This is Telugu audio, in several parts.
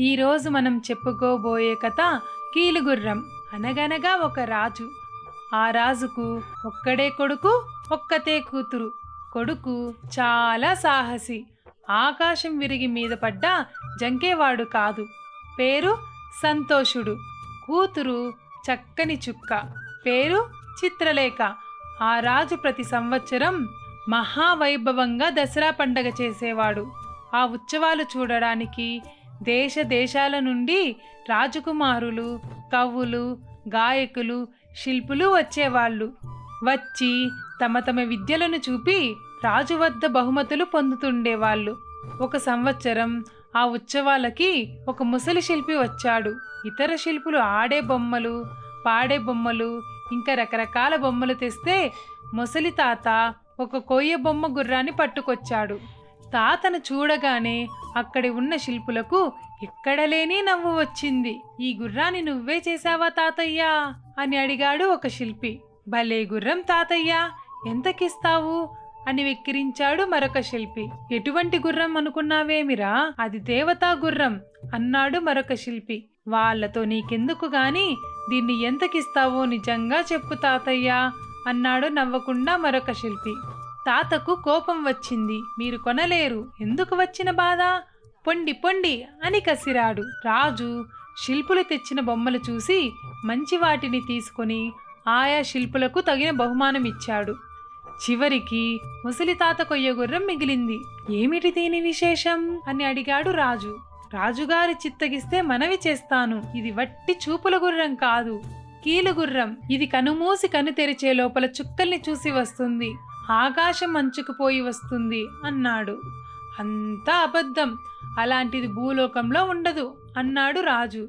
ఈరోజు మనం చెప్పుకోబోయే కథ కీలుగుర్రం. అనగనగా ఒక రాజు. ఆ రాజుకు ఒక్కడే కొడుకు, ఒక్కతే కూతురు. కొడుకు చాలా సాహసి, ఆకాశం విరిగి మీద పడ్డా జంకేవాడు కాదు. పేరు సంతోషుడు. కూతురు చక్కని చుక్క, పేరు చిత్రలేఖ. ఆ రాజు ప్రతి సంవత్సరం మహావైభవంగా దసరా పండగ చేసేవాడు. ఆ ఉత్సవాలు చూడడానికి దేశ దేశాల నుండి రాజకుమారులు, కవులు, గాయకులు, శిల్పులు వచ్చేవాళ్ళు. వచ్చి తమ తమ విద్యలను చూపి రాజు వద్ద బహుమతులు పొందుతుండేవాళ్ళు. ఒక సంవత్సరం ఆ ఉత్సవాలకి ఒక ముసలి శిల్పి వచ్చాడు. ఇతర శిల్పులు ఆడే బొమ్మలు, పాడే బొమ్మలు, ఇంకా రకరకాల బొమ్మలు తెస్తే ముసలి తాత ఒక కొయ్య బొమ్మ గుర్రాన్ని పట్టుకొచ్చాడు. తాతను చూడగానే అక్కడి ఉన్న శిల్పులకు ఎక్కడలేని నవ్వు వచ్చింది. ఈ గుర్రాన్ని నువ్వే చేశావా తాతయ్యా అని అడిగాడు ఒక శిల్పి. భలే గుర్రం తాతయ్యా, ఎంతకిస్తావు అని వెక్కిరించాడు మరొక శిల్పి. ఎటువంటి గుర్రం అనుకున్నావేమిరా, అది దేవతా గుర్రం అన్నాడు మరొక శిల్పి. వాళ్లతో నీకెందుకు గాని, దీన్ని ఎంతకిస్తావో నిజంగా చెప్పు తాతయ్యా అన్నాడు నవ్వకుండా మరొక శిల్పి. తాతకు కోపం వచ్చింది. మీరు కొనలేరు, ఎందుకు వచ్చిన బాధ, పొండి పొండి అని కసిరాడు. రాజు శిల్పులు తెచ్చిన బొమ్మలు చూసి మంచి వాటిని తీసుకొని ఆయా శిల్పులకు తగిన బహుమానం ఇచ్చాడు. చివరికి ముసలి తాత కొయ్య గుర్రం మిగిలింది. ఏమిటి దీని విశేషం అని అడిగాడు రాజు. రాజుగారి చిత్తగిస్తే మనవి చేస్తాను, ఇది వట్టి చూపుల గుర్రం కాదు, కీలుగుర్రం. ఇది కనుమూసి కను తెరిచే లోపల చుక్కల్ని చూసి వస్తుంది, ఆకాశం అంచుకుపోయి వస్తుంది అన్నాడు. అంతా అబద్ధం, అలాంటిది భూలోకంలో ఉండదు అన్నాడు రాజు.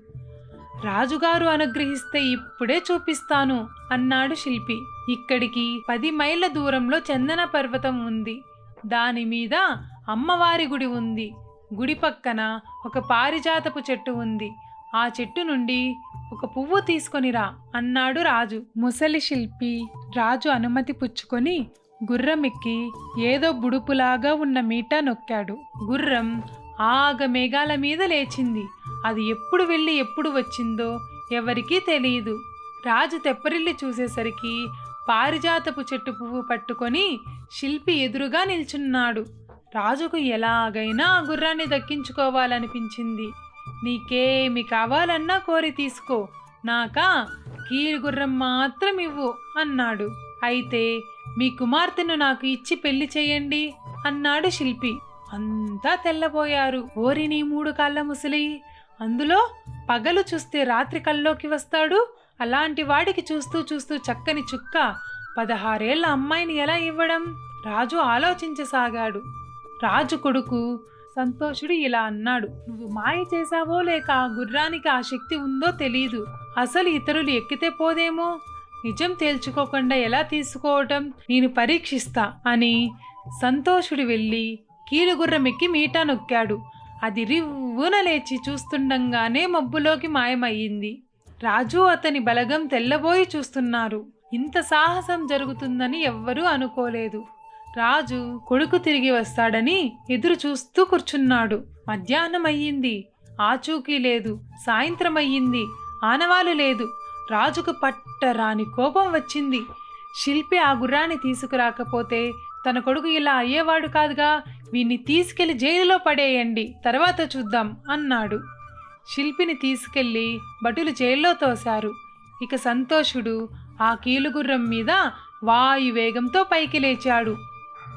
రాజుగారు అనుగ్రహిస్తే ఇప్పుడే చూపిస్తాను అన్నాడు శిల్పి. ఇక్కడికి 10 మైళ్ళ దూరంలో చందన పర్వతం ఉంది. దాని మీద అమ్మవారి గుడి ఉంది. గుడి పక్కన ఒక పారిజాతపు చెట్టు ఉంది. ఆ చెట్టు నుండి ఒక పువ్వు తీసుకొనిరా అన్నాడు రాజు. ముసలి శిల్పి రాజు అనుమతి పుచ్చుకొని గుర్రం ఎక్కి ఏదో బుడుపులాగా ఉన్న మీటా నొక్కాడు. గుర్రం ఆగ మేఘాల మీద లేచింది. అది ఎప్పుడు వెళ్ళి ఎప్పుడు వచ్చిందో ఎవరికీ తెలియదు. రాజు తెప్పరిల్లి చూసేసరికి పారిజాతపు చెట్టు పువ్వు పట్టుకొని శిల్పి ఎదురుగా నిల్చున్నాడు. రాజుకు ఎలాగైనా ఆ గుర్రాన్ని దక్కించుకోవాలనిపించింది. నీకేమి కావాలన్నా కోరి తీసుకో, నాకా కీలుగుర్రం మాత్రం ఇవ్వు అన్నాడు. అయితే మీ కుమార్తెను నాకు ఇచ్చి పెళ్లి చేయండి అన్నాడు శిల్పి. అంతా తెల్లబోయారు. ఓరి నీ 3 కాళ్ళ ముసలి, అందులో పగలు చూస్తే రాత్రి కల్లోకి వస్తాడు, అలాంటి వాడికి చూస్తూ చూస్తూ చక్కని చుక్క 16 ఏళ్ల అమ్మాయిని ఎలా ఇవ్వడం? రాజు ఆలోచించసాగాడు. రాజు కొడుకు సంతోషుడు ఇలా అన్నాడు. నువ్వు మాయ చేశావో లేక ఆ గుర్రానికి ఆ శక్తి ఉందో తెలీదు. అసలు ఇతరులు ఎక్కితే పోదేమో, నిజం తేల్చుకోకుండా ఎలా తీసుకోవటం, నేను పరీక్షిస్తా అని సంతోషుడు వెళ్ళి కీలుగుర్రం ఎక్కి మీటా నొక్కాడు. అది రివ్వున లేచి చూస్తుండగానే మబ్బులోకి మాయమయ్యింది. రాజు అతని బలగం తెల్లబోయి చూస్తున్నారు. ఇంత సాహసం జరుగుతుందని ఎవ్వరూ అనుకోలేదు. రాజు కొడుకు తిరిగి వస్తాడని ఎదురు చూస్తూ కూర్చున్నాడు. మధ్యాహ్నం అయ్యింది, ఆచూకీ లేదు. సాయంత్రం అయ్యింది, ఆనవాలు లేదు. రాజుకు పట్టరాని కోపం వచ్చింది. శిల్పి ఆ గుర్రాన్ని తీసుకురాకపోతే తన కొడుకు ఇలా అయ్యేవాడు కాదుగా, వీణ్ణి తీసుకెళ్లి జైలులో పడేయండి, తర్వాత చూద్దాం అన్నాడు. శిల్పిని తీసుకెళ్లి భటులు జైల్లో తోశారు. ఇక సంతోషుడు ఆ కీలుగుర్రం మీద వాయు వేగంతో పైకి లేచాడు.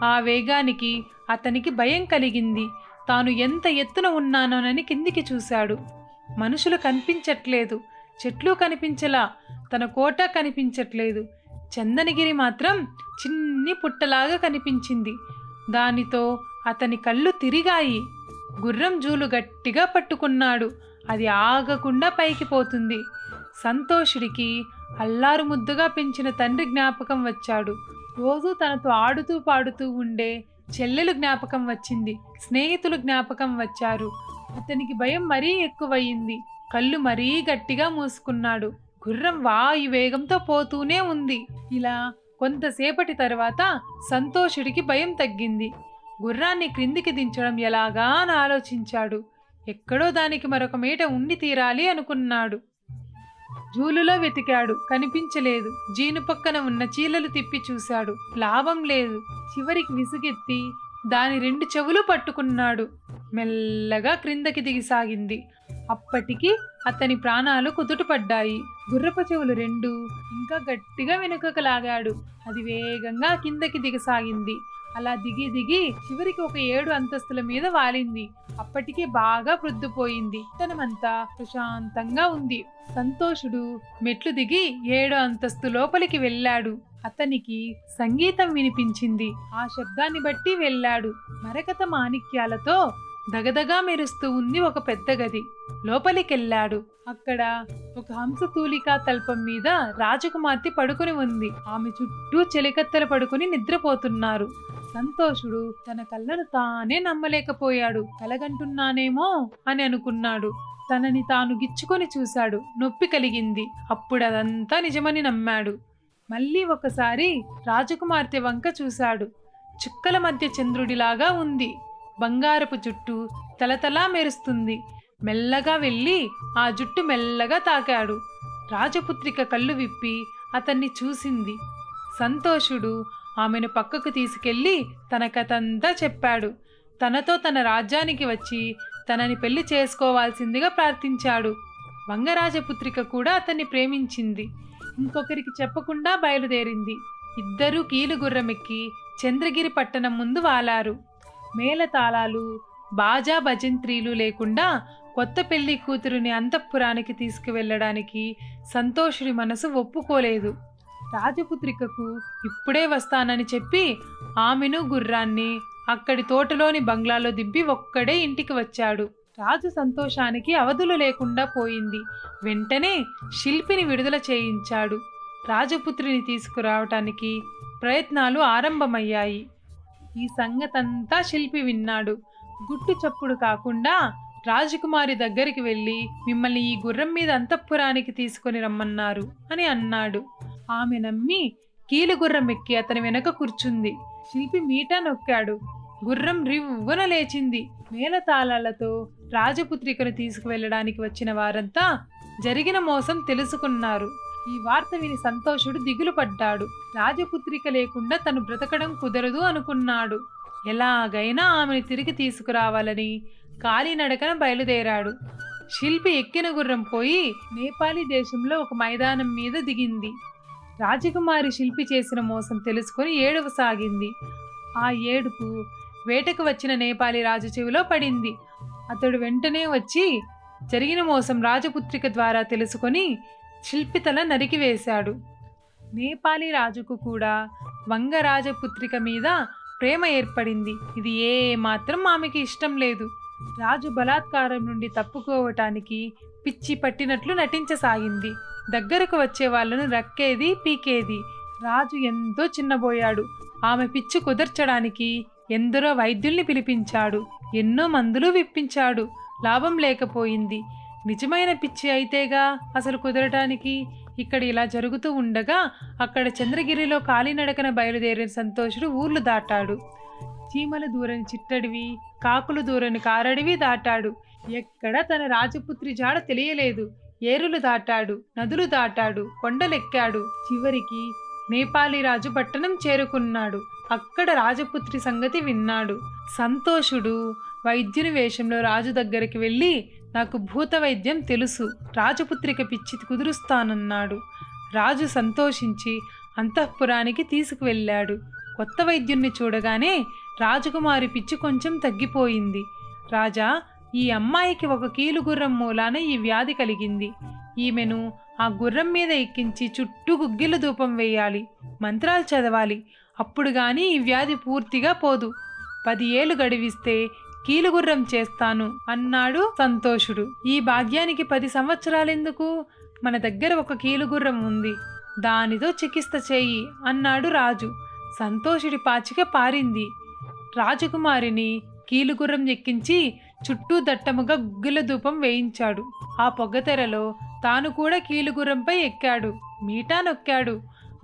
ఆ వేగానికి అతనికి భయం కలిగింది. తాను ఎంత ఎత్తున ఉన్నానోనని కిందికి చూశాడు. మనుషులు కనిపించట్లేదు, చెట్లు కనిపించలా, తన కోట కనిపించట్లేదు. చందనగిరి మాత్రం చిన్ని పుట్టలాగా కనిపించింది. దానితో అతని కళ్ళు తిరిగాయి. గుర్రం జూలు గట్టిగా పట్టుకున్నాడు. అది ఆగకుండా పైకి పోతుంది. సంతోషుడికి అల్లారు ముద్దుగా పెంచిన తండ్రి జ్ఞాపకం వచ్చాడు. రోజు తనతో ఆడుతూ పాడుతూ ఉండే చెల్లెలు జ్ఞాపకం వచ్చింది. స్నేహితులు జ్ఞాపకం వచ్చారు. అతనికి భయం మరీ ఎక్కువయింది. కళ్ళు మరీ గట్టిగా మూసుకున్నాడు. గుర్రం వాయు వేగంతో పోతూనే ఉంది. ఇలా కొంతసేపటి తర్వాత సంతోషుడికి భయం తగ్గింది. గుర్రాన్ని క్రిందికి దించడం ఎలాగా అని ఆలోచించాడు. ఎక్కడో దానికి మరొక మేట ఉండి తీరాలి అనుకున్నాడు. జూలులో వెతికాడు, కనిపించలేదు. జీను పక్కన ఉన్న చీలలు తిప్పి చూశాడు, లాభం లేదు. చివరికి విసుగెత్తి దాని 2 చెవులు పట్టుకున్నాడు. మెల్లగా క్రిందకి దిగిసాగింది. అప్పటికి అతని ప్రాణాలు కుదుటపడ్డాయి. గుర్రపు చెవులు 2 ఇంకా గట్టిగా వెనుకకు లాగాడు. అది వేగంగా కిందకి దిగసాగింది. అలా దిగి దిగి చివరికి ఒక 7 అంతస్తుల మీద వాలింది. అప్పటికే బాగా ప్రొద్దుపోయింది. తనమంతా ప్రశాంతంగా ఉంది. సంతోషుడు మెట్లు దిగి 7 అంతస్తు లోపలికి వెళ్ళాడు. అతనికి సంగీతం వినిపించింది. ఆ శబ్దాన్ని బట్టి వెళ్ళాడు. మరకత మాణిక్యాలతో దగదగా మెరుస్తూ ఉంది ఒక పెద్ద గది. లోపలికెళ్ళాడు. అక్కడ ఒక హంసతూలికా తల్పం మీద రాజకుమార్తె పడుకుని ఉంది. ఆమె చుట్టూ చెలికత్తెలు పడుకుని నిద్రపోతున్నారు. సంతోషుడు తన కళ్ళను తానే నమ్మలేకపోయాడు. కలగంటున్నానేమో అని అనుకున్నాడు. తనని తాను గిచ్చుకొని చూశాడు. నొప్పి కలిగింది. అప్పుడు అదంతా నిజమని నమ్మాడు. మళ్ళీ ఒకసారి రాజకుమార్తె వంక చూశాడు. చుక్కల మధ్య చంద్రుడిలాగా ఉంది. బంగారపు జుట్టు తలతలా మెరుస్తుంది. మెల్లగా వెళ్ళి ఆ జుట్టు మెల్లగా తాకాడు. రాజపుత్రిక కళ్ళు విప్పి అతన్ని చూసింది. సంతోషుడు ఆమెను పక్కకు తీసుకెళ్లి తన కథంతా చెప్పాడు. తనతో తన రాజ్యానికి వచ్చి తనని పెళ్లి చేసుకోవాల్సిందిగా ప్రార్థించాడు. వంగరాజపుత్రిక కూడా అతన్ని ప్రేమించింది. ఇంకొకరికి చెప్పకుండా బయలుదేరింది. ఇద్దరూ కీలుగుర్రమెక్కి చంద్రగిరి పట్టణం ముందు వాలారు. మేళతాళాలు, బాజా భజంత్రీలు లేకుండా కొత్త పెళ్లి కూతురుని అంతఃపురానికి తీసుకువెళ్ళడానికి సంతోషుడి మనసు ఒప్పుకోలేదు. రాజపుత్రికకు ఇప్పుడే వస్తానని చెప్పి ఆమెను గుర్రాన్ని అక్కడి తోటలోని బంగ్లాలో దింపి ఒక్కడే ఇంటికి వచ్చాడు. రాజు సంతోషానికి అవధులు లేకుండా పోయింది. వెంటనే శిల్పిని విడుదల చేయించాడు. రాజపుత్రిని తీసుకురావటానికి ప్రయత్నాలు ఆరంభమయ్యాయి. ఈ సంగతంతా శిల్పి విన్నాడు. గుట్టు చప్పుడు కాకుండా రాజకుమారి దగ్గరికి వెళ్ళి మిమ్మల్ని ఈ గుర్రం మీద అంతఃపురానికి తీసుకొని రమ్మన్నారు అని అన్నాడు. ఆమె నమ్మి కీలుగుర్రం ఎక్కి అతని వెనక కూర్చుంది. శిల్పి మీటా నొక్కాడు. గుర్రం రివ్వున లేచింది. మేళతాళాలతో రాజపుత్రికను తీసుకువెళ్ళడానికి వచ్చిన వారంతా జరిగిన మోసం తెలుసుకున్నారు. ఈ వార్త విని సంతోషుడు దిగులు పడ్డాడు. రాజపుత్రిక లేకుండా తను బ్రతకడం కుదరదు అనుకున్నాడు. ఎలాగైనా ఆమెను తిరిగి తీసుకురావాలని కాలినడకన బయలుదేరాడు. శిల్పి ఎక్కిన గుర్రం పోయి నేపాలీ దేశంలో ఒక మైదానం మీద దిగింది. రాజకుమారి శిల్పి చేసిన మోసం తెలుసుకొని ఏడవసాగింది. ఆ ఏడుపు వేటకు వచ్చిన నేపాలీ రాజు చెవిలో పడింది. అతడు వెంటనే వచ్చి జరిగిన మోసం రాజపుత్రిక ద్వారా తెలుసుకొని శిల్పి తల నరికివేశాడు. నేపాలీ రాజుకు కూడా వంగరాజపుత్రిక మీద ప్రేమ ఏర్పడింది. ఇది ఏ మాత్రం ఆమెకి ఇష్టం లేదు. రాజు బలాత్కారం నుండి తప్పుకోవటానికి పిచ్చి పట్టినట్లు నటించసాగింది. దగ్గరకు వచ్చే వాళ్లను రక్కేది, పీకేది. రాజు ఎంతో చిన్నబోయాడు. ఆమె పిచ్చి కుదర్చడానికి ఎందరో వైద్యుల్ని పిలిపించాడు. ఎన్నో మందులు విప్పించాడు. లాభం లేకపోయింది. నిజమైన పిచ్చి అయితేగా అసలు కుదరటానికి. ఇక్కడ ఇలా జరుగుతూ ఉండగా అక్కడ చంద్రగిరిలో కాలినడకన బయలుదేరిన సంతోషుడు ఊర్లు దాటాడు. చీమలు దూరని చిట్టడివి, కాకులు దూరని కారడివి దాటాడు. ఎక్కడ తన రాజపుత్రి జాడ తెలియలేదు. ఏరులు దాటాడు, నదులు దాటాడు, కొండలెక్కాడు. చివరికి నేపాలీ రాజు పట్టణం చేరుకున్నాడు. అక్కడ రాజపుత్రి సంగతి విన్నాడు. సంతోషుడు వైద్యుని వేషంలో రాజు దగ్గరికి వెళ్ళి, నాకు భూత వైద్యం తెలుసు, రాజపుత్రిక పిచ్చి కుదురుస్తానన్నాడు. రాజు సంతోషించి అంతఃపురానికి తీసుకువెళ్ళాడు. కొత్త వైద్యుణ్ణి చూడగానే రాజకుమారి పిచ్చి కొంచెం తగ్గిపోయింది. రాజా, ఈ అమ్మాయికి ఒక కీలుగుర్రం మూలాన ఈ వ్యాధి కలిగింది. ఈమెను ఆ గుర్రం మీద ఎక్కించి చుట్టూ గుగ్గిల ధూపం వేయాలి, మంత్రాలు చదవాలి. అప్పుడు గాని ఈ వ్యాధి పూర్తిగా పోదు. 10 ఏళ్ళు గడివిస్తే కీలుగుర్రం చేస్తాను అన్నాడు సంతోషుడు. ఈ భాగ్యానికి 10 సంవత్సరాలెందుకు? మన దగ్గర ఒక కీలుగుర్రం ఉంది, దానితో చికిత్స చేయి అన్నాడు రాజు. సంతోషుడి పాచిక పారింది. రాజకుమారిని కీలుగుర్రం ఎక్కించి చుట్టూ దట్టముగా గుగ్గిల ధూపం వేయించాడు. ఆ పొగతెరలో తాను కూడా కీలుగుర్రంపై ఎక్కాడు. మీటా నొక్కాడు.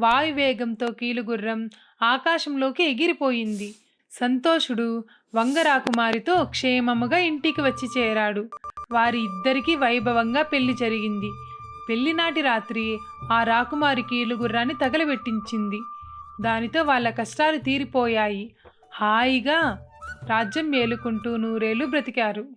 వాయువేగంతో కీలుగుర్రం ఆకాశంలోకి ఎగిరిపోయింది. సంతోషుడు వంగరాకుమారితో క్షేమముగా ఇంటికి వచ్చి చేరాడు. వారి ఇద్దరికీ వైభవంగా పెళ్లి జరిగింది. పెళ్లినాటి రాత్రి ఆ రాకుమారి కీలుగుర్రాన్ని తగలబెట్టించింది. దానితో వాళ్ళ కష్టాలు తీరిపోయాయి. హాయిగా రాజ్యం ఏలుకుంటూ నూరేళ్లు బ్రతికారు.